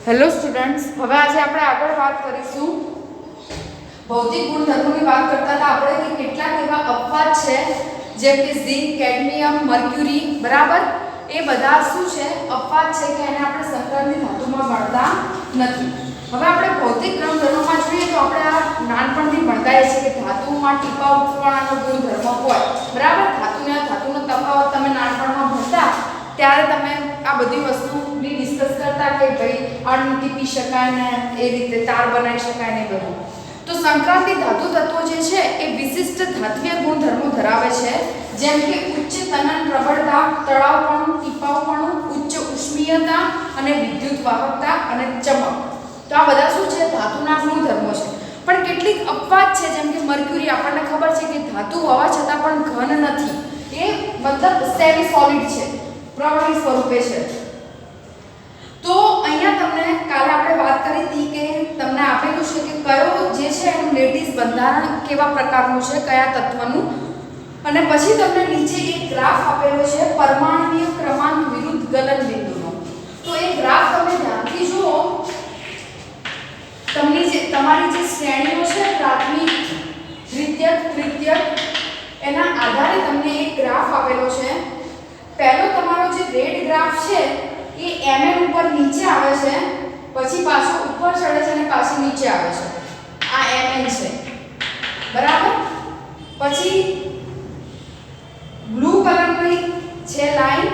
Hello students, હવે આજે આપણે આગળ વાત કરીશું ભૌતિક ગુણધર્મોની વાત કરતા હતા આપણે કે કેટલાક એવા અપવાદ છે જેમ કે ઝિંક, કેડમિયમ, મર્ક્યુરી, બરાબર, એ બધા શું છે અપવાદ છે કે એને આપણે સંક્રાંતિ ધાતુમાં ગણતા નથી. હવે આપણે ભૌતિક ગુણધર્મોમાં જોઈએ તો આપણે આ નાનપણથી ભણતા છીએ કે ધાતુમાં ટીપાં ઉઠવાના ગુણધર્મ હોય, બરાબર. ધાતુનો તફાવત તમે નાનપણમાં ભણતા ત્યારે તમે આ બધી વસ્તુની ડિસ્કસ કરતા કે ભાઈ અણુ ટીપી શકાય ને એ રીતે તાર બનાવી શકાય ને બધું. તો સંક્રાંતિ ધાતુ તત્વો જે છે એ વિશિષ્ટ ધાત્વિય ગુણધર્મો ધરાવે છે, જેમ કે ઉચ્ચ તનન પ્રબળતા, તળાવપણું, ટીપાવપણું, ઉચ્ચ ઉષ્મીયતા અને વિદ્યુત વાહકતા અને ચમક. તો આ બધા શું છે ધાતુના ગુણધર્મો છે. પણ કેટલીક અપવાદ છે જેમ કે મર્ક્યુરી, આપણને ખબર છે કે ધાતુ હોવા છતાં પણ ઘન નથી, એ મતલબ સેમી સોલિડ છે, પ્રવાહી સ્વરૂપે છે. તો અહીંયા તમને કાલે આપણે વાત કરી હતી કે તમને આપેલું છે કે કયો જે છે એનું લેટિસ બંધારણ કેવા પ્રકારનું છે, કયા તત્વનું, અને પછી તમને નીચે એક ગ્રાફ આપેલો છે પરમાણ્વીય ક્રમાંક વિરુદ્ધ ગલન બિંદુનો. તો એ ગ્રાફ તમે ધ્યાનથી જુઓ. તમારી જે શ્રેણીઓ છે પ્રાથમિક, દ્વિતીયક, તૃતીયક, એના આધારે તમને એક ગ્રાફ આપેલો છે. પહેલો તમારો જે રેડ ગ્રાફ છે એ mn ઉપર નીચે આવે છે, પછી પાછો ઉપર ચડે છે અને પાછી નીચે આવે છે. આ mn છે, બરાબર. પછી બ્લુ કલરની છે લાઈન,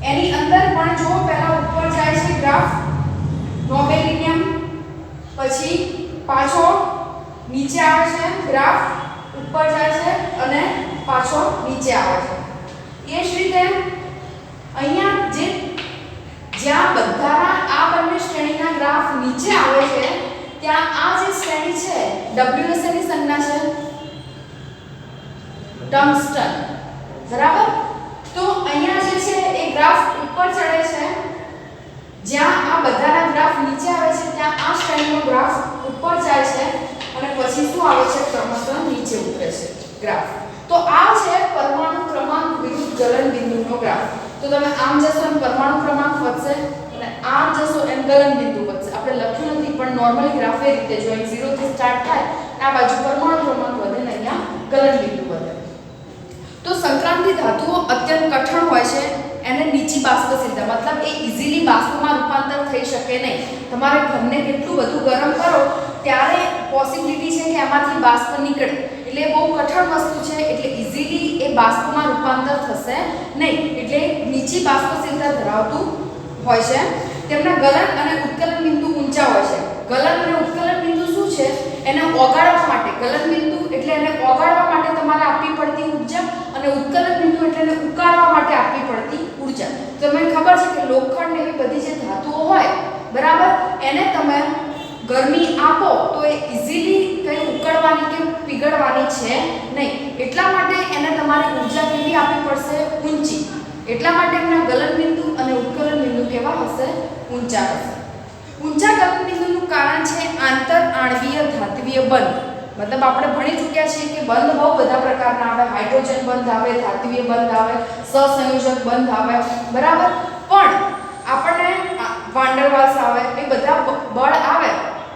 એની અંદર પણ જો પહેલા ઉપર જાય છે ગ્રાફ નોબેલિનિયમ, પછી પાછો નીચે આવે છે ગ્રાફ, ઉપર જાય છે અને પાછો નીચે આવે છે. એ જ રીતે અહીંયા જ્યાં બધા આ બંને શ્રેણીના ગ્રાફ નીચે આવે છે ત્યાં આ જે શ્રેણી છે WS ની સંજ્ઞા છે ટંગસ્ટન, બરાબર. તો અહીંયા જે છે એ ગ્રાફ ઉપર ચડે છે, જ્યાં આ બધાના ગ્રાફ નીચે આવે છે ત્યાં આ શ્રેણીનો ગ્રાફ ઉપર જાય છે અને પછી શું આવે છે ક્રમશઃ નીચે ઉતરે છે ગ્રાફ. તો આ છે પરમાણુ ક્રમાંક વિરુદ્ધ ગલન બિંદુનો ગ્રાફ. તો તમે આમ જશો એમ પરમાણુ ક્રમાંક વધશે અને આમ જશો એમ ગલન બિંદુ વધશે. આપણે લખ્યું નથી પણ નોર્મલી ગ્રાફ એ રીતે જો 0 થી સ્ટાર્ટ થાય, આ બાજુ પરમાણુ ક્રમાંક વધે ને અહીંયા ગલન બિંદુ વધે. તો સંક્રાંતિ ધાતુઓ અત્યંત કઠણ હોય છે, એને નીચી બાષ્પશીલતા, મતલબ એ ઈઝીલી બાષ્પમાં રૂપાંતર થઈ શકે નહીં. તમારે ઘરને કેટલું બધું ગરમ કરો ત્યારે પોસિબિલિટી છે કે એમાંથી બાષ્પ નીકળે, એટલે બહુ કઠણ વસ્તુ છે, એટલે ઈઝીલી એ બાષ્પમાં રૂપાંતર થશે નહીં, એટલે નીચી બાષ્પશીલતા ધરાવતું હોય છે. તેમના ગલન અને ઉત્કલન બિંદુ ઊંચા હોય છે. ગલન અને ઉત્કલન બિંદુ શું છે, એને ઓગાળવા માટે, ગલન બિંદુ એટલે એને ઓગાળવા માટે તમારે આપવી પડતી ઊર્જા, અને ઉત્કલન બિંદુ એટલે એને ઉકાળવા માટે આપવી પડતી ઊર્જા. તમને ખબર છે કે લોખંડ એવી બધી જે ધાતુઓ હોય, બરાબર, એને તમે ગરમી આપો તો એ ઈઝીલી કંઈ ઉકળવાની કે પીગળવાની છે નહીં. એટલા માટે એને તમારે ઊર્જા કેવી આપવી પડશે, ઊંચી. એટલા માટે એમના ગલન બિંદુ અને ઉત્કલન બિંદુ કેવા હશે, ઊંચા હશે. ઊંચા ગલન બિંદુનું કારણ છે આંતર આણ્વીય ધાત્વીય બંધ. મતલબ આપણે ભણી ચૂક્યા છીએ કે બંધ બહુ બધા પ્રકારના આવે, હાઇડ્રોજન બંધ આવે, ધાત્વીય બંધ આવે, સહસંયોજક બંધ આવે, બરાબર. પણ આપણને વાન્ડરવાલ્સ આવે, એ બધા બળ આવે,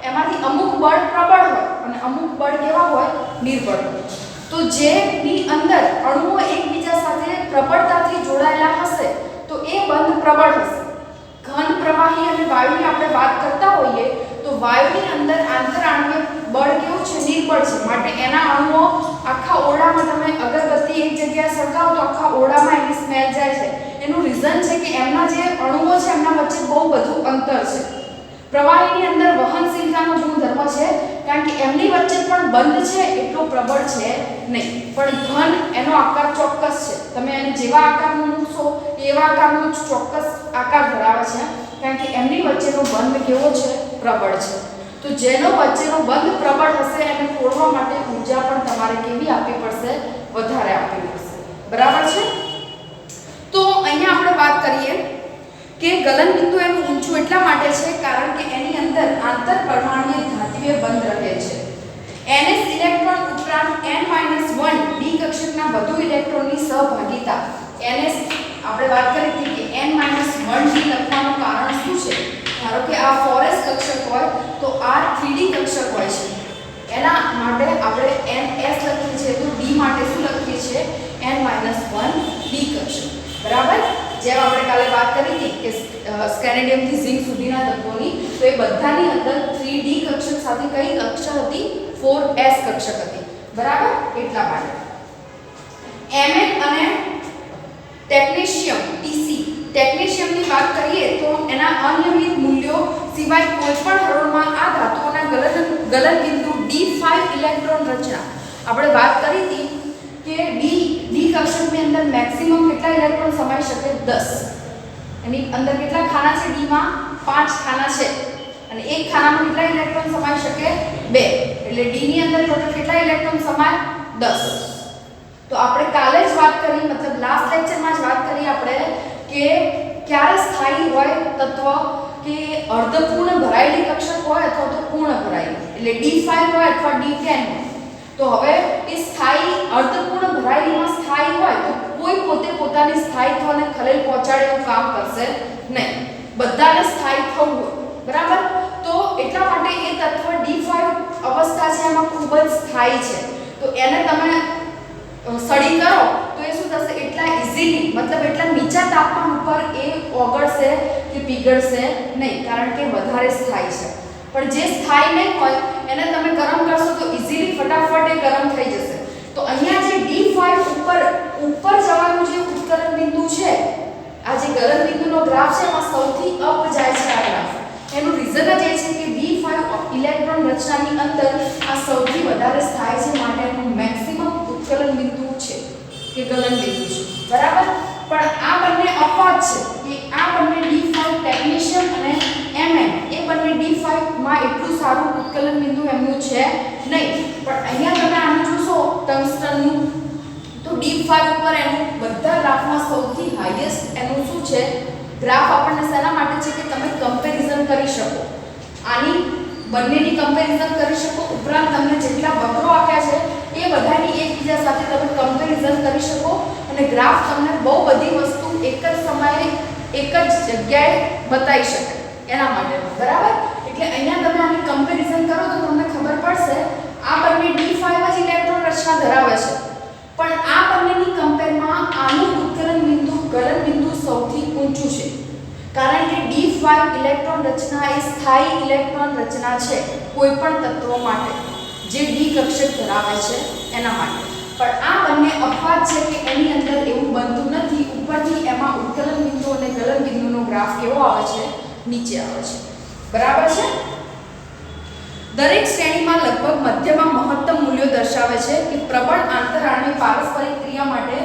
એમાંથી અમુક બળ પ્રબળ હોય અને અમુક બળ કેવા હોય, નિર્બળ હોય. તો જેની અંદર અણુઓ એકબીજા સાથે પ્રબળતાથી જોડાયેલા હશે તો એ બંધ પ્રબળ હશે. ઘન, પ્રવાહી અને વાયુની આપણે વાત કરતા હોઈએ તો વાયુની અંદર આંતરઆણ્વીય બળ કેવું છે, નિર્બળ છે. માટે એના અણુઓ આખા ઓરડામાં તમે અગરબત્તી એક જગ્યાએ સળગાવો તો આખા ઓરડામાં એની સ્મેલ જાય છે. એનું રીઝન છે કે એમના જે અણુઓ છે એમના વચ્ચે બહુ બધું અંતર છે. પ્રવાહીની અંદર વહનશીલતાનો ગુણધર્મ છે, કારણ કે એમની વચ્ચે પણ બંધ છે એટલો પ્રબળ છે નહીં. પણ ઘન એનો આકાર ચોક્કસ છે, તમે એને જેવા આકારનું મૂકશો એવા આકારનો ચોક્કસ આકાર ધરાવે છે, કારણ કે એમની વચ્ચેનો બંધ કેવો છે, પ્રબળ છે. તો જેનો વચ્ચેનો બંધ પ્રબળ હશે એને તોડવા માટે ઊર્જા પણ તમારે કેવી આપવી પડશે, વધારે આપવી પડશે, બરાબર છે. તો અહીંયા આપણે વાત કરીએ કે ગલન બિંદુ એનું ઊંચું એટલા માટે છે કારણ કે એની અંદર આંતર પરમાણ્વીય ધાત્વીય બંધ રહે છે. ns ઇલેક્ટ્રોન ઉપરાંત n-1 ડી કક્ષકના વધુ ઇલેક્ટ્રોનની સહભાગિતા. ns આપણે વાત કરી હતી કે n-1 ડી લખવાનું કારણ શું છે, ધારો કે આ હોય તો R 3D કક્ષક હોય છે, એના માટે આપણે ns લખીએ છીએ, તો d માટે શું લખીએ છીએ n-1 d કક્ષક. બરાબર. જેમ આપણે કાલે વાત કરી હતી કે સ્કેનેડિયમ થી ઝિંક સુધીના તત્વોની, તો એ બધાની અંદર 3D કક્ષક સાથે કઈ કક્ષક હતી? 4s કક્ષક હતી. બરાબર. એટલા માટે Mn અને ટેકનેશિયમ Tc, ટેકનેશિયમની વાત કરીએ તો એના અનિયમિત મૂલ્યો સિવાય કોઈપણ હરોળમાં આ ધાતુઓના ગલન બિંદુ d5 ઇલેક્ટ્રોન રચના. આપણે વાત કરી હતી કે d કક્ષકની અંદર મેક્સિમમ કેટલા ઇલેક્ટ્રોન સમાઈ શકે? 10. એની અંદર કેટલા ખાના છે? d માં 5 ખાના છે અને એક ખાનામાં કેટલા ઇલેક્ટ્રોન સમાઈ શકે? 2. એટલે d ની અંદર ટોટલ કેટલા ઇલેક્ટ્રોન સમાય? 10. તો આપણે કાલે જ વાત કરી, મતલબ લાસ્ટ લેક્ચરમાં જ વાત કરી આપણે કે ક્યારે સ્થાયી હોય તત્વ કે અર્ધપૂર્ણ ભરાયેલી કક્ષક હોય અથવા તો પૂર્ણ ભરાયેલી, એટલે d5 હોય અથવા d10 હોય. તો હવે એ સ્થાયી અર્ધપૂર્ણ ભરાયેલીમાં સ્થાયી હોય તો કોઈ પોતે પોતાની સ્થાયીત્વને ખલેલ પહોંચાડે એવું કામ કરશે નહીં, બધાને સ્થાયી થવું હોય. બરાબર. તો એટલા માટે એ તત્વ d5 અવસ્થા છે એમાં ખૂબ જ સ્થાયી છે. તો એને તમે સળી કરો તો એ શું થશે? એટલા ઈઝીલી, મતલબ એટલા નીચા તાપમાન ઉપર એ ઓગળશે કે પીગળશે નહીં, કારણ કે વધારે સ્થાયી છે. પણ જે સ્થાયી નહીં હોય એને તમે ગરમ કરશો તો ઈઝીલી ફટાફટ એ ગરમ થઈ જશે. તો અહીંયા જે d5 ઉપર જવાનું જે ઉત્કલન બિંદુ છે, આ જે ગલન બિંદુનો ગ્રાફ છે એમાં સૌથી અપ જાય છે આ ગ્રાફ. એનું રીઝન જ એ છે કે d5 ઇલેક્ટ્રોન રચનાની અંદર આ સૌથી વધારે સ્થાયી છે, માટે એનું મેક્સિમમ ઉત્કલન બિંદુ છે કે ગલન બિંદુ છે. બરાબર. પણ આ બંને અપવાદ છે કે આ બંને d5 ટેકનેશિયમ અને Mn એ બંને d5 માં એટલું સારું ઉત્કલન બિંદુ એમનું છે નહીં. પણ અહીંયા તમે આને જોશો ટંગસ્ટનનું, તો d5 ઉપર એનું બધા ગ્રાફમાં સૌથી હાઈએસ્ટ એનું શું છે ગ્રાફ. આપણને શેના માટે છે કે તમે કમ્પેરિઝન કરી શકો, આની બંનેની કમ્પેરિઝન કરી શકો, ઉપરાંત તમને જેટલા વક્રો આપ્યા છે એ બધાની એકબીજા સાથે તમે કમ્પેરિઝન કરી શકો અને ગ્રાફ તમને બહુ બધી વસ્તુ એક જ સમયે એક જ જગ્યાએ બતાવી શકે એના માટે. બરાબર. એટલે અહીંયા તમે આની કમ્પેરિઝન કરો તો તમને ખબર પડશે આ બંને d5 જ ઇલેક્ટ્રોન રચના ધરાવે છે, પણ આ બંનેની કમ્પેરમાં આનું ઉત્કલન બિંદુ ગલન બિંદુ સૌથી ઊંચું છે, કારણ કે d5 ઇલેક્ટ્રોન રચના એ સ્થાયી ઇલેક્ટ્રોન રચના છે કોઈપણ તત્વ માટે જે d કક્ષક ધરાવે છે એના માટે. પણ આ બંને અપવાદ છે કે એની અંદર એવું બનતું નથી. ઉપરથી એમાં ઉત્કલન બિંદુ અને ગલન બિંદુનો ગ્રાફ કેવો આવે છે? નીચે આવે છે. બરાબર છે. દરેક શ્રેણીમાં લગભગ મધ્યમાં મહત્તમ મૂલ્યો દર્શાવે છે કે પ્રબળ આંતરાણ્વીય પારસ્પરિક ક્રિયા માટે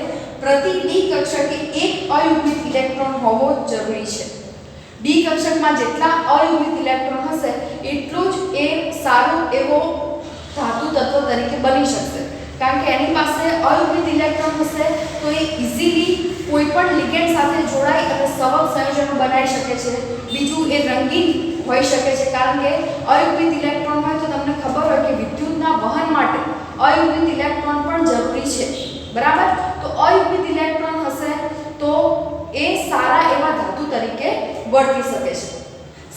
પ્રતિ d કક્ષકે એક અયુગ્મિત ઇલેક્ટ્રોન હોવો જરૂરી છે. d કક્ષકમાં જેટલા અયુગ્મિત ઇલેક્ટ્રોન હશે એટલું જ એ સારો એવો ધાતુ તત્વ તરીકે બની શકશે, કારણ કે એની પાસે અયુગ્મિત ઇલેક્ટ્રોન હશે તો એ ઈઝીલી કોઈપણ લિગેન્ડ સાથે જોડાઈ અને સવક સંયોજનો બનાવી શકે છે. બીજું એ રંગીન હોઈ શકે છે, કારણ કે અયુગ્મિત ઇલેક્ટ્રોન હોય તો તમને ખબર હોય કે વિદ્યુતના વહન માટે અયુગ્મિત ઇલેક્ટ્રોન પણ જરૂરી છે. બરાબર. તો અયુગ્મિત ઇલેક્ટ્રોન હશે તો એ સારા એવા ધાતુ તરીકે વર્તી શકે છે.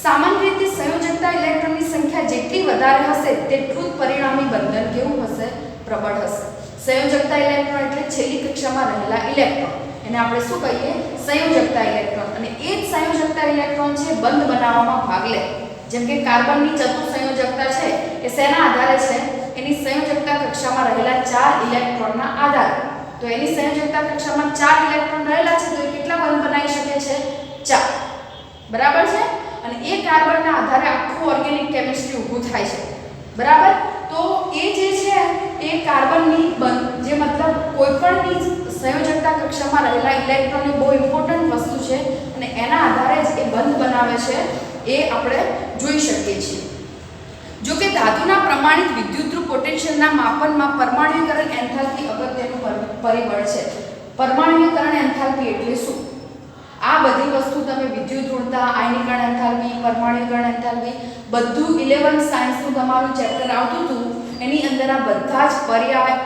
સામાન્ય રીતે સંયોજકતા ઇલેક્ટ્રોનની સંખ્યા જેટલી વધારે હશે તેટલું જ પરિણામી બંધન કેવું હશે? પ્રબળ હશે. સંયોજકતા ઇલેક્ટ્રોન એટલે છેલ્લી કક્ષામાં રહેલા ઇલેક્ટ્રોન, એને આપણે શું કહીએ? સંયોજકતા ઇલેક્ટ્રોન. અને એ જ સંયોજકતા ઇલેક્ટ્રોન છે બંધ બનાવવામાં ભાગ લે. જેમ કે કાર્બનની ચતુઃસંયોજકતા છે એ શેના આધારે છે? એની સંયોજકતા કક્ષામાં રહેલા 4 ઇલેક્ટ્રોનના આધારે. તો એની સંયોજકતા કક્ષામાં 4 ઇલેક્ટ્રોન રહેલા છે તો એ કેટલા બંધ બનાવી શકે છે? 4. બરાબર છે. અને એ કાર્બનના આધારે આખું ઓર્ગેનિક કેમિસ્ટ્રી ઊભું થાય છે. બરાબર. તો એ જે છે એ કાર્બનની જે મતલબ કોઈપણની સંયોજકતા કક્ષામાં રહેલા ઇલેક્ટ્રોન એ બહુ ઇમ્પોર્ટન્ટ વસ્તુ છે અને એના આધારે જ એ બંધ બનાવે છે એ આપણે જોઈ શકીએ છીએ. જો કે ધાતુના પ્રમાણિત વિદ્યુતરૂપ પોટેન્શિયલના માપનમાં પરમાણ્વીકરણ એન્થાલ્પી અગત્યનું પરિબળ છે. પરમાણ્વીકરણ એન્થાલ્પી એટલે શું? આ બધી વસ્તુ તમે વિદ્યુત ઋણતા, આયનીકરણ એન્થાલ્પી, પરમાણ્વીકરણ એન્થાલ્પી બધું 11th સાયન્સનું તમારું ચેપ્ટર આવતું હતું એની અંદર આ બધા જ પર્યાય,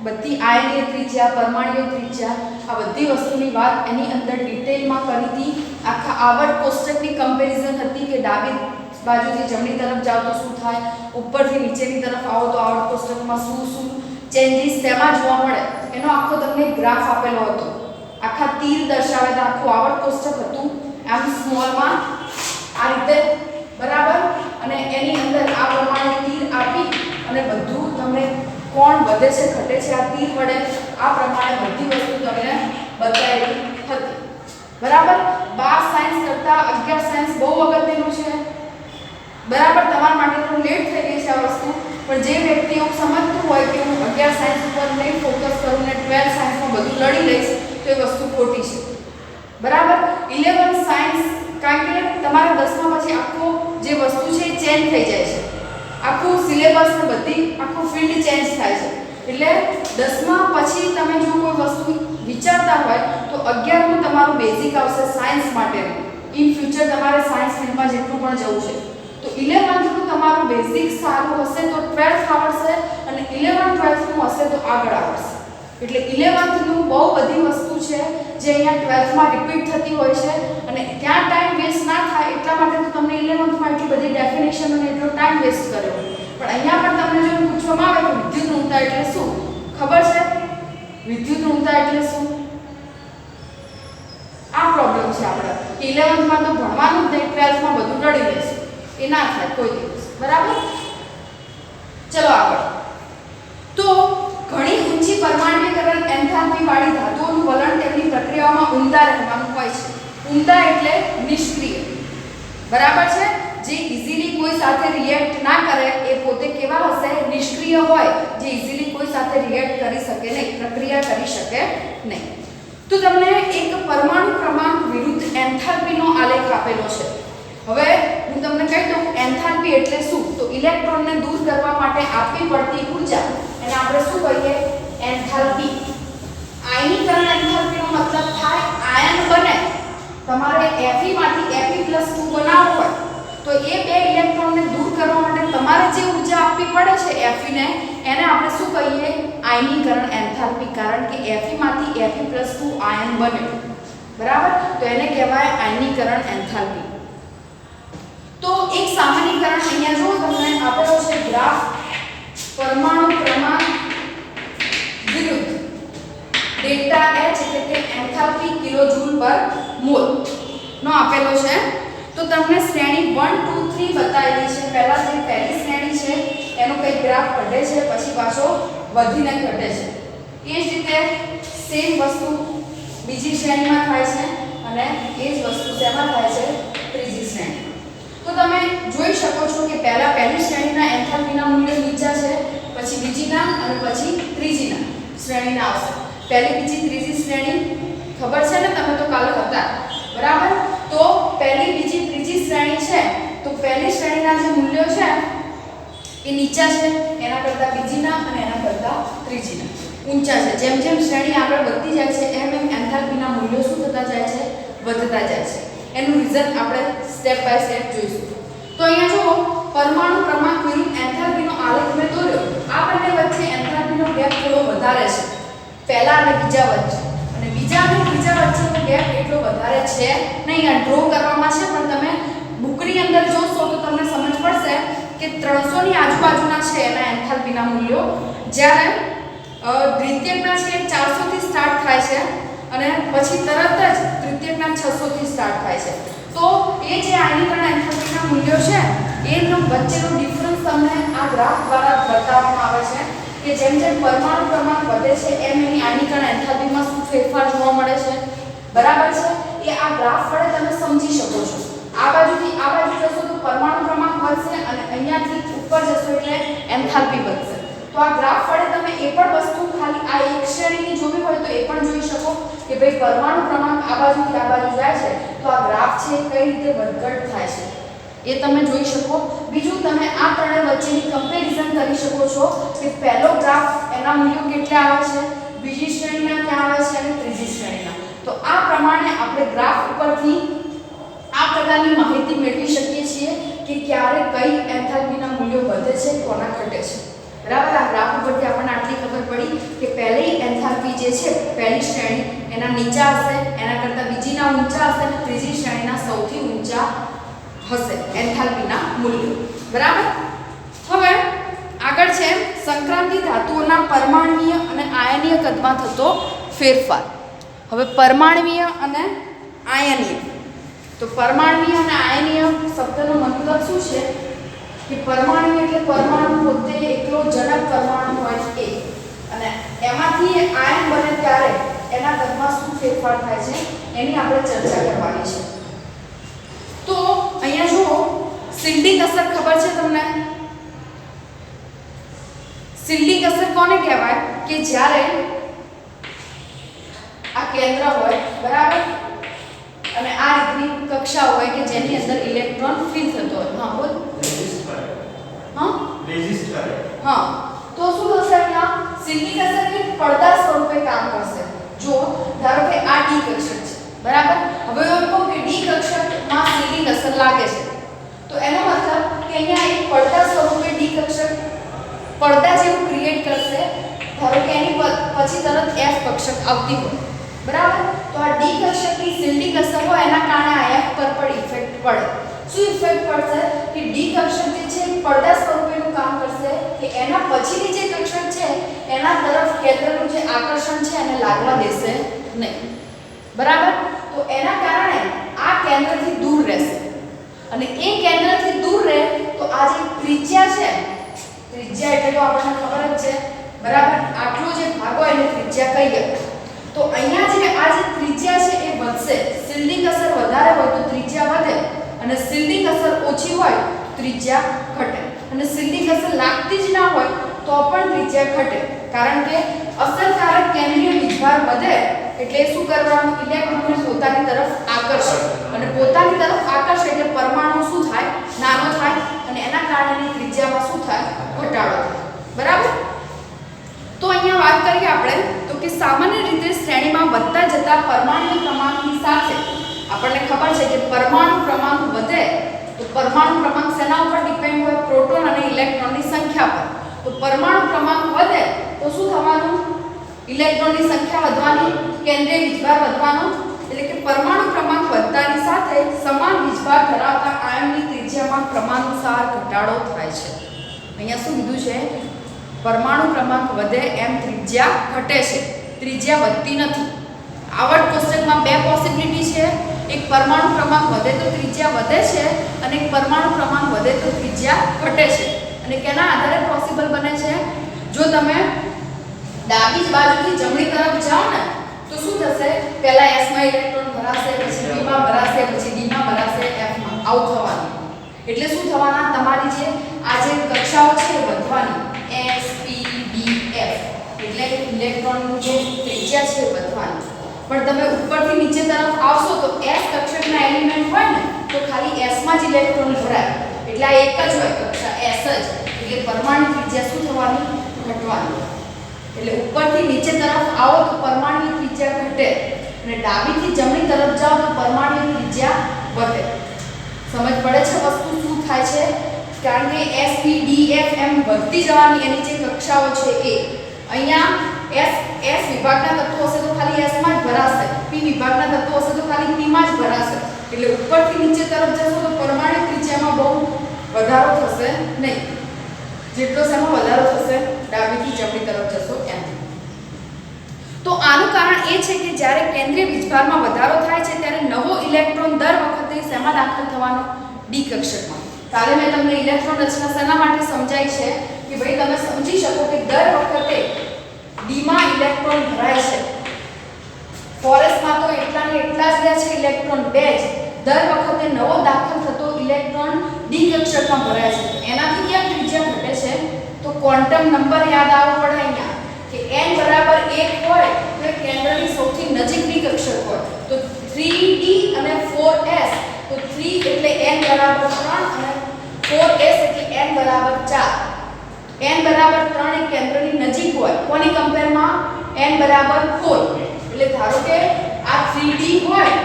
બધી આયનીય ત્રિજ્યા, પરમાણ્વીય ત્રિજ્યા, આ બધી વસ્તુની વાત એની અંદર ડિટેલમાં કરી હતી. આખા આવર્ત કોષ્ટકની કમ્પેરિઝન હતી કે ડાબી બાજુથી જમણી તરફ જાઓ તો શું થાય, ઉપરથી નીચેની તરફ આવો તો આવર્ત કોષ્ટકમાં શું શું ચેન્જીસ તેમાં જોવા મળે એનો આખો તમને ગ્રાફ આપેલો હતો. આખા તીર દર્શાવે તો આખું આવર્ત કોષ્ટક હતું એમ સ્મોલમાં આ રીતે, બરાબર. અને એની અંદર આ પ્રમાણે તીર આપી અને બધું તમને કોણ વધે છે ઘટે છે આ તીર વડે આ પ્રમાણે બધી વસ્તુ તમને બતાવેલી હતી, બરાબર. 12 સાયન્સ કરતા 11 સાયન્સ બહુ અગત્યનું છે, બરાબર. તમારા માટે તો લેટ થઈ ગઈ છે આ વસ્તુ, પણ જે વ્યક્તિ એવું સમજતું હોય કે હું 11 સાયન્સ ઉપર નહીં ફોકસ કરું ને 12 સાયન્સમાં બધું લડી લઈશ તો એ વસ્તુ ખોટી છે, બરાબર. 11 સાયન્સ કારણ કે તમારા 10મા પછી આખો જે વસ્તુ છે એ ચેન્જ થઈ જાય છે, આખું સિલેબસ ને બધી આખું ફિલ્ડ ચેન્જ થાય છે. એટલે 10મા પછી તમે જો કોઈ વસ્તુ વિચારતા હોય તો 11મું તમારું બેઝિક આવશે સાયન્સ માટેનું. ઇન ફ્યુચર તમારે સાયન્સ ફિલ્ડમાં જેટલું પણ જવું છે તો 11થનું તમારું બેઝિક સારું હશે તો 12th આવડશે અને 11 12થનું હશે તો આગળ આવડશે. એટલે 11થનું બહુ બધી વસ્તુ છે જે અહીંયા 12થમાં રિપીટ થતી હોય છે અને ત્યાં ટાઈમ વેસ્ટ ના થાય એટલા માટે તો તમને 11થમાં એટલી બધી ડેફિનેશન અને એટલો ટાઈમ વેસ્ટ કર્યો. પણ અહીંયા પણ તમને જો પૂછવામાં આવે કે વિદ્યુત ઋણતા એટલે શું ખબર છે? વિદ્યુત ઋણતા એટલે શું? આ પ્રોબ્લેમ છે આપણે કે 11થમાં તો ભણવાનું જ નહીં, 12થમાં બધું લડી લઈશું, એ ના થાય કોઈ દિવસ, બરાબર. ચલો આગળ. તો ઘણી ઊંચી પરમાણ્વીકરણ એન્થાલ્પી વાળી ધાતુઓનું વલણ તેમની પ્રક્રિયાઓમાં ઊંડા રહેવાનું હોય છે. ઊંડા એટલે નિષ્ક્રિય, બરાબર છે. જે ઈઝીલી કોઈ સાથે રિએક્ટ ના કરે એ પોતે કેવા હશે? નિષ્ક્રિય હોય, જે ઈઝીલી કોઈ સાથે રિએક્ટ કરી શકે નહીં, પ્રક્રિયા કરી શકે નહીં. તો તમને એક પરમાણુ ક્રમાંક વિરુદ્ધ એન્થાલ્પીનો આલેખ આપેલો છે. હવે હું તમને કહી દઉં એન્થાલ્પી એટલે શું. તો ઇલેક્ટ્રોનને દૂર કરવા માટે આપવી પડતી ઊર્જા એને આપણે શું કહીએ? એન્થાલ્પી. આયનીકરણ એન્થાલ્પીનો મતલબ થાય આયન બને, તમારે Fe માંથી Fe+2 બનાવવું હોય તો એ બે ઇલેક્ટ્રોનને દૂર કરવા માટે તમારે જે ઊર્જા આપવી પડે છે Fe ને એને આપણે શું કહીએ? આયનીકરણ એન્થાલ્પી. કારણ કે Fe માંથી Fe+2 આયન બને, બરાબર. તો એને કહેવાય આયનીકરણ એન્થાલ્પી. તો એક સામાન્યીકરણ અહીંયા જો તમને આપેલો છે ગ્રાફ પરમાણુ ક્રમાંક વિરુદ્ધ ડેલ્ટા H એટલે કે એન્થાલ્પી કિલોજૂલ પર મોલ નો આપેલો છે. તો તમને શ્રેણી 1 2 3 બતાવેલી છે. પહેલા જે પહેલી શ્રેણી છે એનો કઈ ગ્રાફ ઘટે છે પછી પાછો વધીને ઘટે છે. એ જ રીતે સેમ વસ્તુ બીજી શ્રેણીમાં થાય છે અને એ જ વસ્તુ શેમાં થાય છે? ત્રીજી શ્રેણીમાં. તો તમે જોઈ શકો છો કે પહેલી શ્રેણીના એન્થાલ્પીના મૂલ્યો નીચા છે, પછી બીજીના અને પછી ત્રીજીના શ્રેણીના આવશે. પહેલી બીજી ત્રીજી શ્રેણી ખબર છે ને, તમે તો કાલે હતા, બરાબર. તો પહેલી બીજી ત્રીજી શ્રેણી છે તો પહેલી શ્રેણીના જે મૂલ્યો છે એ નીચા છે એના કરતાં બીજીના અને એના કરતાં ત્રીજીના ઊંચા છે. જેમ જેમ શ્રેણી આગળ વધતી જાય છે એમ એમ એન્થાલ્પીના મૂલ્યો શું થતા જાય છે? વધતા જાય છે. એનું રીઝન આપણે સ્ટેપ બાય સ્ટેપ જોઈશું. તો અહીંયા જુઓ પરમાણુ ક્રમાંક વિરુદ્ધ એન્થાલ્પીનો આલેખ મેં દોર્યો. આ બંને વચ્ચે એન્થાલ્પીનો ગેપ થોડો વધારે છે પહેલા અને બીજા વચ્ચે, અને બીજા અને ત્રીજા વચ્ચેનો ગેપ એટલો વધારે છે નહીં. આ ડ્રો કરવામાં છે પણ તમે બુકની અંદર જોશો તો તમને સમજ પડશે કે 300 ની આજુબાજુના છે એના એન્થાલ્પીના મૂલ્યો, જ્યારે દ્વિતીયકના છે 400 થી સ્ટાર્ટ થાય છે અને પછી તરત જ તૃતીયકના 600 થી સ્ટાર્ટ થાય છે. તો એ જે આયનીકરણ એન્થાલ્પીના મૂલ્યો છે એનો વચ્ચેનો ડિફરન્સ તમને આ ગ્રાફ દ્વારા બતાવવામાં આવે છે કે જેમ જેમ પરમાણુ ક્રમાંક વધે છે એમ એની આયનીકરણ એન્થાલ્પીમાં શું ફેરફાર જોવા મળે છે, બરાબર છે. એ આ ગ્રાફ વડે તમે સમજી શકો છો. આ બાજુથી આ બાજુ જશો તો પરમાણુ ક્રમાંક વધશે અને અહીંયાથી ઉપર જશો એટલે એન્થાલ્પી વધશે. તો આ ગ્રાફ વડે તમે એ પણ વસ્તુ ખાલી આ એક શ્રેણીની જોવી હોય તો એ પણ જોઈ શકો કે ભાઈ પરમાણુ ક્રમાંક આ બાજુથી આ બાજુ જાય છે તો આ ગ્રાફ છે કઈ રીતે વધઘટ થાય છે એ તમે જોઈ શકો. બીજું તમે આ ત્રણેય વચ્ચેની કમ્પેરિઝન કરી શકો છો કે પહેલો ગ્રાફ એના મૂલ્યો કેટલા આવે છે, બીજી શ્રેણીના ક્યાં આવે છે અને ત્રીજી શ્રેણીના. તો આ પ્રમાણે આપણે ગ્રાફ ઉપરથી આ પ્રકારની માહિતી મેળવી શકીએ છીએ કે ક્યારે કઈ એન્થાલ્પીના મૂલ્યો વધે છે, કોના ઘટે છે, બરાબર. આ ગ્રાફ ઉપરથી આપણને આટલી ખબર પડી કે પહેલી એન્થાલ્પી જે છે પહેલી શ્રેણી એના નીચા હશે, એના કરતાં બીજીના ઊંચા હશે અને ત્રીજી શ્રેણીના સૌથી ઊંચા હશે એન્થાલ્પીના મૂલ્યો. બરાબર. હવે આગળ છે સંક્રાંતિ ધાતુઓના પરમાણ્વીય અને આયનીય કદમાં થતો ફેરફાર. હવે પરમાણ્વીય અને આયનીય, તો પરમાણ્વીય અને આયનીય શબ્દનો મતલબ શું છે કે પરમાણ્વીય એટલે પરમાણુ પોતે એકલો જનક પરમાણુ હોય એ, અને એમાંથી આયન બને ત્યારે એના કદમાં શું ફેરફાર થાય છે એની આપણે ચર્ચા કરવાની છે. તો અહીંયા જુઓ, શિલ્ડિંગ અસર ખબર છે તમને? શિલ્ડિંગ અસર કોને કહેવાય કે જ્યારે આ કેન્દ્ર હોય, બરાબર, અને આ રીતની કક્ષા હોય કે જેની અંદર ઇલેક્ટ્રોન ફિલ થતો હોય. હા બોલ. રેઝિસ્ટ કરે. હા, તો શું થશે? અહીંયા શિલ્ડિંગ અસર કે પડદા સ્વરૂપે કામ કરશે. જો ધારો કે આ ડી કક્ષક છે, બરાબર. હવે હું કહું કે ડી કક્ષકમાં શિલ્ડિંગ અસર લાગે છે, તો એનો મતલબ કે અહીંયા એક પડદા સ્વરૂપે ડી કક્ષક પડદા જેવું ક્રિએટ કરશે. ધારો કે એની પછી તરત એફ કક્ષક આવતી હોય, બરાબર. તો આ ડી કક્ષકની શિલ્ડિંગ અસર હોય એના કારણે આ એફ પર પણ ઇફેક્ટ પડે. શું ઇફેક્ટ પડશે કે ડી કક્ષક જે છે પડદા સ્વરૂપેનું કામ કરશે કે એના પછીની જે કક્ષક છે એના તરફ કેન્દ્રનું જે આકર્ષણ છે એને લાગવા દેશે નહીં, બરાબર. તો એના કારણે આ કેન્દ્રથી દૂર રહેશે, અને એ કેન્દ્રથી દૂર રહે તો આ જે ત્રિજ્યા છે, ત્રિજ્યા એટલે તો આપણને ખબર જ છે, બરાબર, આટલો જે ભાગ હોય એને ત્રિજ્યા કહીએ. તો અહીંયા જે આ જે ત્રિજ્યા છે એ વધશે. શિલ્ડિંગ અસર વધારે હોય તો ત્રિજ્યા વધે, અને શિલ્ડિંગ અસર ઓછી હોય તો ત્રિજ્યા ઘટે, અને શિલ્ડિંગ અસર લાગતી જ ના હોય તો પણ ત્રિજ્યા ઘટે. કારણ કે અસરકારક કેન્દ્રીય વીજભાર વધે એટલે શું કરવાનું? ઇલેક્ટ્રોનને પોતાની તરફ આકર્ષે, અને પોતાની તરફ આકર્ષે એટલે પરમાણુ શું થાય? નાનો થાય, અને એના કારણે ત્રિજ્યામાં શું થાય? ઘટાડો થાય, બરાબર. તો અહીંયા વાત કરીએ આપણે તો કે સામાન્ય રીતે શ્રેણીમાં વધતા જતા પરમાણુ ક્રમાંકની સાથે આપણને ખબર છે કે પરમાણુ ક્રમાંક વધે તો પરમાણુ ક્રમાંક શેના ઉપર ડિપેન્ડ હોય? પ્રોટોન અને ઇલેક્ટ્રોનની સંખ્યા પર. તો પરમાણુ ક્રમાંક વધે તો શું થવાનું? ઇલેક્ટ્રોનની સંખ્યા વધવાની, કેન્દ્રીય વીજભાર વધવાનો, એટલે કે પરમાણુ ક્રમાંક વધતાની સાથે સમાન વીજભાર ધરાવતા આયનની ત્રિજ્યામાં ક્રમાનુસાર ઘટાડો થાય છે. અહીંયા શું કીધું છે? પરમાણુ ક્રમાંક વધે એમ ત્રિજ્યા ઘટે છે, ત્રિજ્યા વધતી નથી. આવર્ત કોષ્ટકમાં બે પોસિબિલિટી છે. એક પરમાણુ ક્રમાંક વધે તો ત્રિજ્યા વધે છે, અને એક પરમાણુ ક્રમાંક વધે તો ત્રિજ્યા ઘટે છે. અને કેના આધારે પોસિબલ બને છે? જો તમે ડાબી બાજુથી જમણી તરફ જાઓ ને તો શું થશે? પહેલા s માં ઇલેક્ટ્રોન ભરાશે, પછી b માં ભરાશે, પછી d માં ભરાશે, f માં. આવું થવાનું. એટલે શું થવાના? તમારી જે આ જે કક્ષાઓ છે એ વધવાની. s p d f એટલે ઇલેક્ટ્રોનનું જે ત્રિજ્યા છે એ વધવાની. પણ તમે ઉપરથી નીચે તરફ આવશો તો s કક્ષકના એલિમેન્ટ હોય ને તો ખાલી s માં જ ઇલેક્ટ્રોન ભરાય, એટલે આ એક જ હોય કક્ષા s જ. એટલે પરમાણુ ત્રિજ્યા શું થવાની? ઘટવાની. એટલે ઉપરથી નીચે તરફ આવો તો પરમાણુ ત્રિજ્યા ઘટે, અને ડાબીથી જમણી તરફ જાઓ તો પરમાણુ ત્રિજ્યા વધે. સમજ પડે છે વસ્તુ શું થાય છે? કારણ કે s p d f એમ વધતી જવાની એની જે કક્ષાઓ છે એ. અહીંયા s વિભાગના તત્વો હશે તો ખાલી s માં જ ભરાશે, p વિભાગના તત્વો હશે તો ખાલી p માં જ ભરાશે. એટલે ઉપરથી નીચે તરફ જશો તો પરમાણુ ત્રિજ્યામાં બહુ વધારો થશે નહીં. જેટલો શેમાં વધારો થશે? ડાબીથી જમણી તરફ જશો એમ. તો આનું કારણ એ છે કે જ્યારે કેન્દ્રીય વીજભારમાં વધારો થાય છે ત્યારે નવો ઇલેક્ટ્રોન દર વખતે શેમાં દાખલ થવાનો? ડી કક્ષકમાં. કાલે મેં તમને ઇલેક્ટ્રોન રચના શેના માટે સમજાઈ છે કે ભાઈ તમે સમજી શકો કે દર વખતે ડી માં ઇલેક્ટ્રોન ભરાય છે. ફોરેસ્ટમાં તો એટલા ને એટલા જ રહે છે ઇલેક્ટ્રોન, બે જ. દર વખતે નવો દાખલ થતો ઇલેક્ટ્રોન ડી કક્ષકમાં ભરાય છે. એનાથી કેમ ત્રિજ્યા ઘટે છે? તો ક્વોન્ટમ નંબર યાદ આવવો પડે અહીંયા કે n બરાબર 1 હોય તો કેન્દ્રની સૌથી નજીકની કક્ષક હોય. તો 3d અને 4s, તો 3 એટલે n બરાબર 3 અને 4s એટલે n બરાબર 4. n બરાબર 3 એ કેન્દ્રની નજીક હોય. કોની કમ્પેરમાં? n બરાબર 4. એટલે ધારો કે આ 3d હોય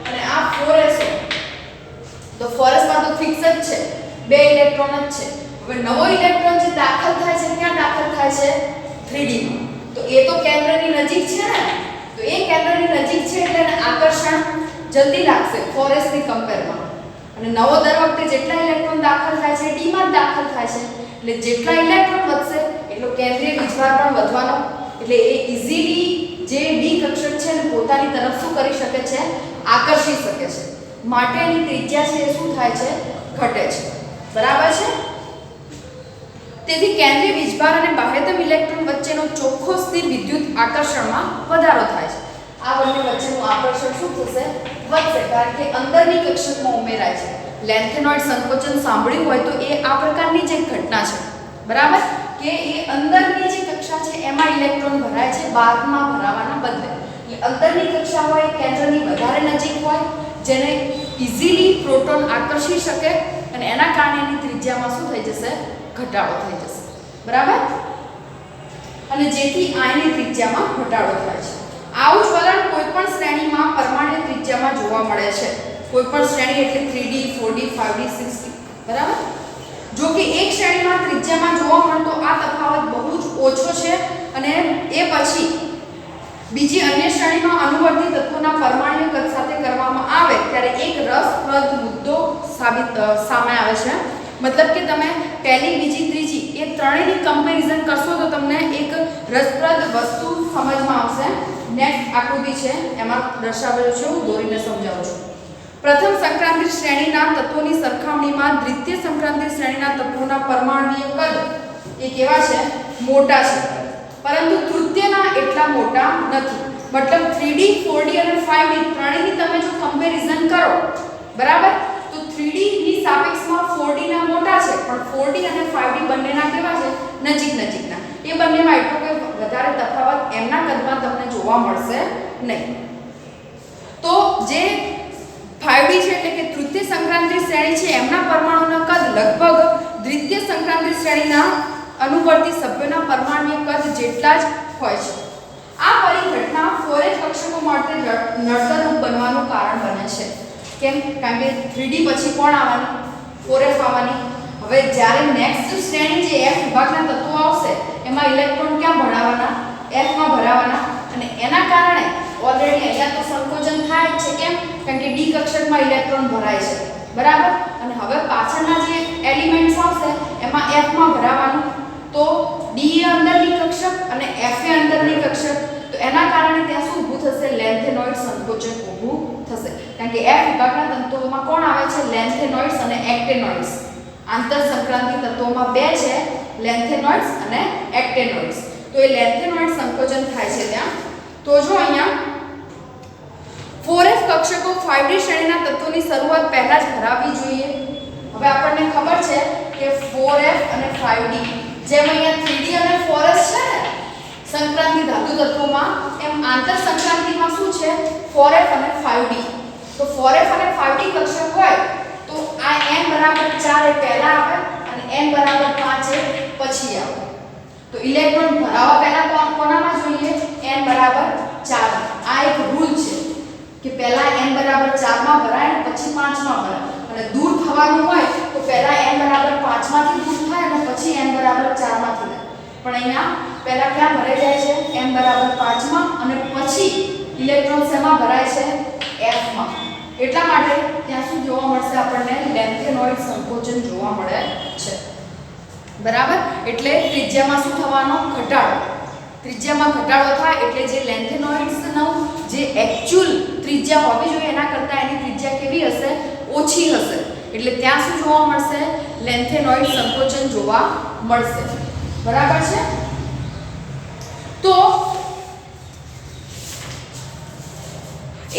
અને આ 4s હોય તો 4s માં તો ફિક્સ જ છે, બે ઇલેક્ટ્રોન જ છે. હવે નવો ઇલેક્ટ્રોન જે દાખલ થાય છે ક્યાં દાખલ થાય છે? 3d માં. તો એ તો કેન્દ્રની નજીક છે ને, તો એ કેન્દ્રની નજીક છે એટલે એને આકર્ષણ જલ્દી લાગશે 4s ની કમ્પેરમાં. અને નવો દર વખતે જેટલા ઇલેક્ટ્રોન દાખલ થાય છે d માં જ દાખલ થાય છે, એટલે જેટલા ઇલેક્ટ્રોન વધશે એટલો કેન્દ્રીય વીજભાર પણ વધવાનો, એટલે એ ઇઝીલી જે ડી કક્ષક છે ને પોતાની તરફ શું કરી શકે છે, આકર્ષી શકે છે, માટે એની ત્રિજ્યા છે એ શું થાય છે, ઘટે છે. બરાબર છે. તેથી કેન્દ્રીય વીજભાર અને બાહ્યતમ ઇલેક્ટ્રોન વચ્ચેનો ચોખ્ખો સ્થિર વિદ્યુત આકર્ષણમાં વધારો થાય છે. આ બંને વચ્ચેનું આકર્ષણ શું થશે, વધશે, કારણ કે અંદરની કક્ષકમાં ઉમેરાય છે. લેન્થેનોઇડ સંકોચન સાંભળ્યું હોય તો એ આ પ્રકારની જ એક ઘટના છે. બરાબર, કે એ અંદરની જે કક્ષા છે એમાં ઇલેક્ટ્રોન ભરાય છે બહારમાં ભરાવાના બદલે. એટલે અંદરની કક્ષા હોય કેન્દ્રની વધારે નજીક હોય, જેને ઇઝીલી પ્રોટોન આકર્ષી શકે અને એના કારણે એની ત્રિજ્યામાં શું થઈ જશે, ઘટાડો થઈ જશે. બરાબર, અને જેથી આની ત્રિજ્યામાં ઘટાડો થાય છે. આવું જ વલણ કોઈપણ શ્રેણીમાં પરમાણુ ત્રિજ્યામાં જોવા મળે છે. કોઈપણ શ્રેણી એટલે 3D 4D 5D 6D. બરાબર, જો કે એક શ્રેણીમાં ત્રિજ્યામાં જોવા મળતો આ તફાવત બહુ જ ઓછો છે અને એ પછી બીજી અન્ય શ્રેણીમાં અનુવર્તી તત્વોના પરમાણુ કદ સાથે કરવામાં આવે ત્યારે એક રસપ્રદ મુદ્દો સામે આવે છે. મતલબ કે તમે પહેલી, બીજી, ત્રીજી એ ત્રણેયની કમ્પેરિઝન કરશો તો તમને એક રસપ્રદ વસ્તુ સમજમાં આવશે. નેક્સ્ટ આકૃતિ છે એમાં દર્શાવેલું છે, હું દોરીને સમજાવું છું. પ્રથમ સંક્રાંતિ શ્રેણીના તત્વોની સરખામણીમાં દ્વિતીય સંક્રાંતિ શ્રેણીના તત્વોના પરમાણુય કદ એ કેવા છે, મોટા છે, પરંતુ તૃતીયના એટલા મોટા નથી. મતલબ 3D 4D અને 5D ત્રણેયની તમે જો કમ્પેરિઝન કરો, બરાબર, તો 3D ની સાપેક્ષમાં 4D ના મોટા છે, પણ 4D અને 5D બંનેના કેવા છે, નજીકના. એ બંનેમાં એટલો કોઈ વધારે તફાવત એમના કદમાં તમને જોવા મળશે નહીં. તો જે 5D છે એટલે કે તૃતીય સંક્રાંતિ શ્રેણી છે એમના પરમાણુના કદ લગભગ દ્વિતીય સંક્રાંતિ શ્રેણીના અનુવર્તી સભ્યોના પરમાણુય કદ જેટલા જ હોય છે. આ પરિઘટના 4s કક્ષકો માટે નડતરરૂપ બનવાનું કારણ બને છે. કેમ? કારણ કે 3D પછી કોણ આવવાની, 4s આવવાની. હવે જ્યારે નેક્સ્ટ શ્રેણી જે f વિભાગના તત્વો આવશે એમાં ઇલેક્ટ્રોન ક્યાં ભરાવાના, f માં ભરાવાના, અને એના કારણે ઓલરેડી અહીંયા તો સંકોચન થાય જ છે. કેમ? કારણ કે ડી કક્ષકમાં ઇલેક્ટ્રોન ભરાય છે. બરાબર, અને હવે પાછળના જે એલિમેન્ટ્સ આવશે એમાં f માં ભરાવાનું, તો d એ અંદરની કક્ષક અને f એ અંદરની કક્ષક, તો એના કારણે ત્યાં શું ઊભું થશે, લેન્થેનોઇડ સંકોચન ઊભું થશે. કારણ કે f વિભાગના તત્વોમાં કોણ આવે છે, લેન્થેનોઇડ્સ અને એક્ટેનોઇડ્સ. આંતર સંક્રાંતિ તત્વોમાં બે છે, લેન્થેનોઇડ્સ અને એક્ટેનોઇડ્સ. તો એ લેન્થેનોઇડ સંકોચન થાય છે ત્યાં. તો જો અહીંયા 4f કક્ષકો 5D શ્રેણીના તત્વોની શરૂઆત પહેલા જ ભરાવવી જોઈએ. હવે આપણને ખબર છે કે 4f અને 5D જેમ અહીંયા 3D અને 4s છે ને સંક્રાંતિ ધાતુ તત્વોમાં, એમ આંતર સંક્રાંતિમાં શું છે, 4f અને 5D. તો 4f અને 5D કક્ષક હોય તો આ n બરાબર 4 એ પહેલા આવે અને n બરાબર 5 એ પછી આવે. તો ઇલેક્ટ્રોન ભરાવા પહેલા કોનામાં જોઈએ, n બરાબર 4. આ એક રૂલ છે કે પહેલા n બરાબર 4 માં ભરાય અને પછી 5 માં ભરાય, અને દૂર થવાનું હોય તો પહેલા n બરાબર 5 માંથી દૂર થાય અને પછી n બરાબર 4 માંથી થાય. પણ અહીંયા પહેલા ક્યાં ભરાઈ જાય છે, n બરાબર 5 માં, અને પછી ઇલેક્ટ્રોન શેમાં ભરાય છે, f માં. એટલા માટે ત્યાં શું જોવા મળશે આપણને, લેન્થેનોઇડ સંકોચન જોવા મળે છે. બરાબર, એટલે ત્રિજ્યામાં શું થવાનો, ઘટાડો. ત્રિજ્યામાં ઘટાડો થાય એટલે જે લેન્થેનોઇડ્સનો જે એક્ચ્યુઅલ ત્રિજ્યા હોવી જોઈએ એના કરતાં એની ત્રિજ્યા કેવી હશે, ઓછી હશે. એટલે ત્યાં શું જોવા મળશે, લેન્થેનોઇડ સંકોચન જોવા મળશે. બરાબર છે. તો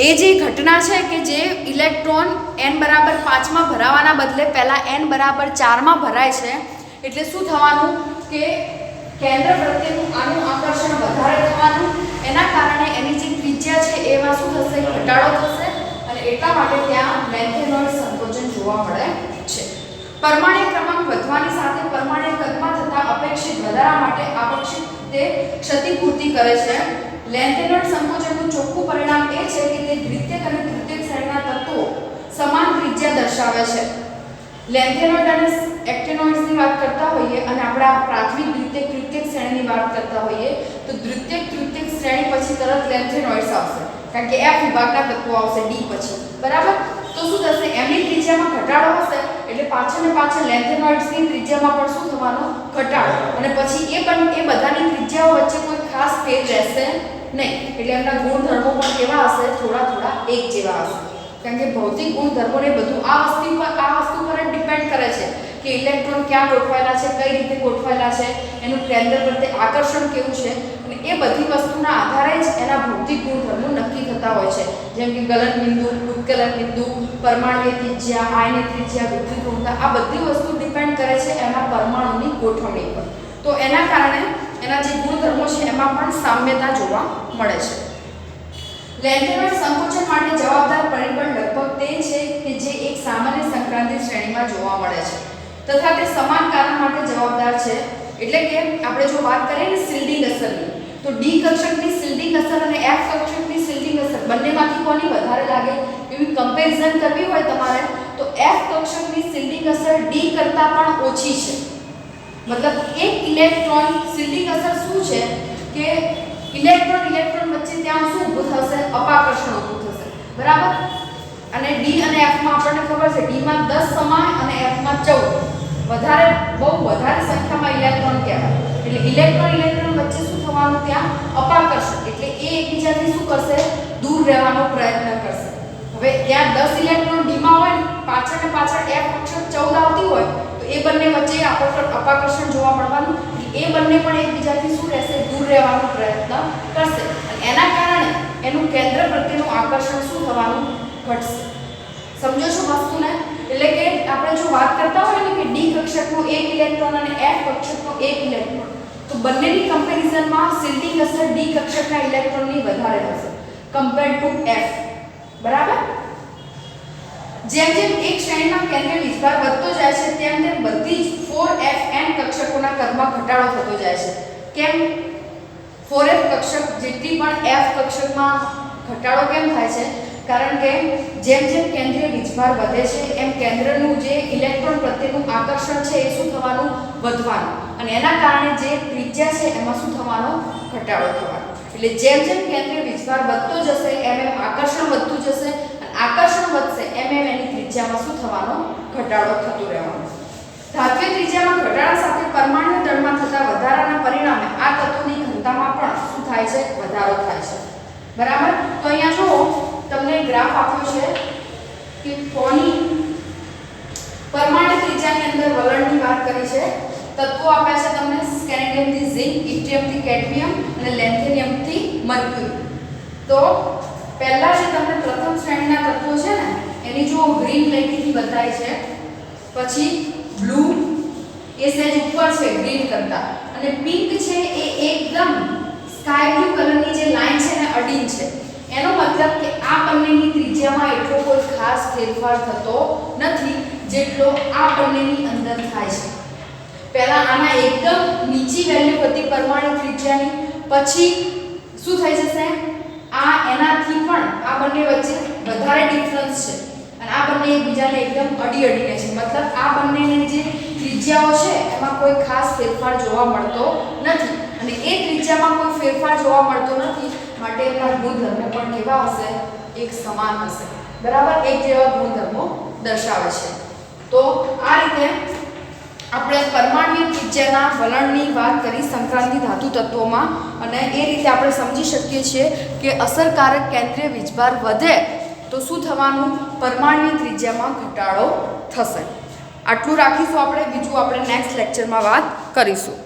એ જે ઘટના છે કે જે ઇલેક્ટ્રોન n બરાબર 5 માં ભરાવાના બદલે પહેલા n બરાબર 4 માં ભરાય છે, એટલે શું થવાનું કે કેન્દ્ર પ્રત્યેનું આનું આકર્ષણ વધારે થવાનું, એના કારણે એની જે ત્રિજ્યા છે એમાં શું થશે, ઘટાડો થશે, અને એટલા માટે ત્યાં લેન્થેનોઇડ સંકોચન જોવા મળે છે. પરમાણુ ક્રમાંક વધવાની સાથે પરમાણુ કદમાં થતા અપેક્ષિત વધારા માટે આવશ્યક તે ક્ષતિપૂર્તિ કરે છે. લેન્થેનોઇડ સંકોચનનું ચોખ્ખું પરિણામ એ છે કે તે દ્વિતીયક અને તૃતીયક શ્રેણીના તત્વો સમાન ત્રિજ્યા દર્શાવે છે. લેન્થેનોઇડ અને એક્ટેનોઇડ્સની વાત કરતા હોઈએ અને આપણે આ પ્રાથમિક દ્વિતીયક તૃતીયક શ્રેણીની વાત કરતા હોઈએ તો દ્વિતીયક તૃતીયક શ્રેણી પછી તરત લેન્થેનોઇડ્સ આવશે, કારણ કે f વિભાગના તત્વો આવશે d પછી. બરાબર, તો શું થશે, એમની ત્રિજ્યામાં ઘટાડો હશે એટલે પાછળ ને પાછળ લેન્થેનોઇડ્સની ત્રિજ્યામાં પણ શું થવાનો, ઘટાડો, અને પછી એ બધાની ત્રિજ્યાઓ વચ્ચે કોઈ ખાસ ફેર રહેશે નહીં, એટલે એમના ગુણધર્મો પણ કેવા હશે, થોડા થોડા એક જેવા હશે. કારણ કે ભૌતિક ગુણધર્મોને બધું આ વસ્તુ પર જ ડિપેન્ડ કરે છે કે ઇલેક્ટ્રોન ક્યાં ગોઠવાયેલા છે, કઈ રીતે ગોઠવાયેલા છે, એનું કેન્દ્ર પ્રત્યે આકર્ષણ કેવું છે, અને એ બધી વસ્તુના આધારે જ એના ભૌતિક ગુણધર્મો નક્કી થતા હોય છે. જેમ કે ગલન બિંદુ, ઉત્કલન બિંદુ, પરમાણુય ત્રિજ્યા, આયનિક ત્રિજ્યા, વિદ્યુત ઋણતા, આ બધી વસ્તુ ડિપેન્ડ કરે છે એના પરમાણુની ગોઠવણી પર. તો એના કારણે એના જે ગુણધર્મો છે એમાં પણ સામ્યતા જોવા મળે છે. લેન્થેનોઇડ સંકોચન માટે જવાબદાર પરિબળ લગભગ તે છે કે જે એક સામાન્ય સંક્રાંતિ શ્રેણીમાં જોવા મળે છે તથા તે સમાન કારણ માટે જવાબદાર છે. એટલે કે આપણે જો વાત કરીએ ને શિલ્ડિંગ અસરની, તો ડી કક્ષકની શિલ્ડિંગ અસર અને એફ કક્ષકની શિલ્ડિંગ અસર બંનેમાંથી કોની વધારે લાગે એવી કમ્પેરિઝન કરવી હોય તમારે, તો એફ કક્ષકની શિલ્ડિંગ અસર ડી કરતાં પણ ઓછી છે. મતલબ એક ઇલેક્ટ્રોન શિલ્ડિંગ અસર શું છે કે ઇલેક્ટ્રોન વચ્ચે ત્યાં શું ઊભું થશે, અપાકર્ષણ ઊભું થશે, બરાબર. અને ડી અને એફ માં આપણને ખબર છે ડી માં 10 સમાય અને એફ માં 14, બહુ વધારે સંખ્યામાં ઇલેક્ટ્રોન કહેવાય. એટલે ઇલેક્ટ્રોન વચ્ચે શું થવાનું, ત્યાં અપાકર્ષણ, એટલે એ એકબીજાથી શું કરશે, દૂર રહેવાનો પ્રયત્ન કરશે. હવે ત્યાં 10 ઇલેક્ટ્રોન ડી માં હોય, પાછળ ને પાછળ એફ કક્ષક 14 આવતી હોય, તો એ બંને વચ્ચે અપાકર્ષણ જોવા મળવાનું, એ બંને પણ એકબીજાથી શું રહેશે, દૂર રહેવાનો પ્રયત્ન કરશે, અને એના કારણે એનું કેન્દ્ર પ્રત્યેનું આકર્ષણ શું થવાનું, ઘટશે. સમજો છો વસ્તુને? એટલે કે આપણે જો વાત કરતા હોય ને કે ડી કક્ષકનો એક ઇલેક્ટ્રોન અને એફ કક્ષકનો એક ઇલેક્ટ્રોન, તો બંનેની કમ્પેરિઝનમાં શિલ્ડિંગ અસર ડી કક્ષકના ઇલેક્ટ્રોનની વધારે હશે કમ્પેર્ડ ટુ એફ, બરાબર. જેમ જેમ એક શ્રેણીમાં કેન્દ્રીય વીજભાર વધતો જાય છે તેમ તેમ બધી જ 4fn કક્ષકોના કદમાં ઘટાડો થતો જાય છે. કેમ? 4f કક્ષક જેટલી પણ f કક્ષકમાં ઘટાડો કેમ થાય છે? કારણ કે જેમ જેમ કેન્દ્રીય વીજભાર વધે છે એમ કેન્દ્રનું જે ઇલેક્ટ્રોન પ્રત્યેનું આકર્ષણ છે એ શું થવાનું, વધવાનું, અને એના કારણે જે ત્રિજ્યા છે એમાં શું થવાનો, ઘટાડો થવાનો. એટલે જેમ જેમ કેન્દ્રીય વીજભાર વધતો જશે એમ એમ આકર્ષણ વધતું જશે, આકર્ષણ વધશે એમ એમ એની ત્રિજ્યામાં શું થવાનો, ઘટાડો થતો રહેવાનો. ધાત્વિક ત્રિજ્યામાં ઘટાડા સાથે પરમાણુ દળમાં થતા વધારાના પરિણામે આ તત્વોની ઘનતામાં પણ શું થાય છે, વધારો થાય છે, બરાબર. તો અહીંયા જો તમને ગ્રાફ આપ્યો છે કે કોની પરમાણુ ત્રિજ્યાની અંદર વલણની વાત કરી છે. તત્વો આપ્યા છે તમને સ્કેન્ડિયમથી ઝિંક, ઇટ્રિયમથી કેડમિયમ અને લેન્થેનિયમથી મર્ક્યુરી. તો પહેલા જે તમને પ્રથમ શ્રેણીના તત્વો છે ને એની જો ગ્રીન લાઈનથી બતાવી છે, પછી બ્લુ એ સહેજ ઉપર છે ગ્રીન કરતા, અને પિંક છે એ એકદમ સ્કાય બ્લુ કલરની જે લાઈન છે ને અડીન છે. એનો મતલબ કે આ બંનેની ત્રિજ્યામાં એટલો કોઈ ખાસ ફેરફાર થતો નથી જેટલો આ બંનેની અંદર થાય છે. પહેલા આના એકદમ નીચી વેલ્યુ હતી પરમાણુ ત્રિજ્યાની, પછી શું થઈ જશે, આ એનાથી પણ આ બંને વચ્ચે વધારે ડિફરન્સ છે, અને આ બંને એકબીજાને એકદમ અડીને છે. મતલબ આ બંનેની જે ત્રિજ્યાઓ છે એમાં કોઈ ખાસ ફેરફાર જોવા મળતો નથી, અને એ ત્રિજ્યામાં કોઈ ફેરફાર જોવા મળતો નથી માટે એના ગુણધર્મો પણ કેવા હશે, એક સમાન હશે, બરાબર, એક જેવા ગુણધર્મો દર્શાવે છે. તો આ રીતે આપણે પરમાણ્વીય ત્રિજ્યાના વલણની વાત કરી સંક્રાંતિ ધાતુ તત્વોમાં, અને એ રીતે આપણે સમજી શકીએ છીએ કે અસરકારક કેન્દ્રીય વીજભાર વધે તો શું થવાનું, પરમાણ્વીય ત્રિજ્યામાં ઘટાડો થશે. આટલું રાખીશું આપણે, બીજું આપણે નેક્સ્ટ લેક્ચરમાં વાત કરીશું.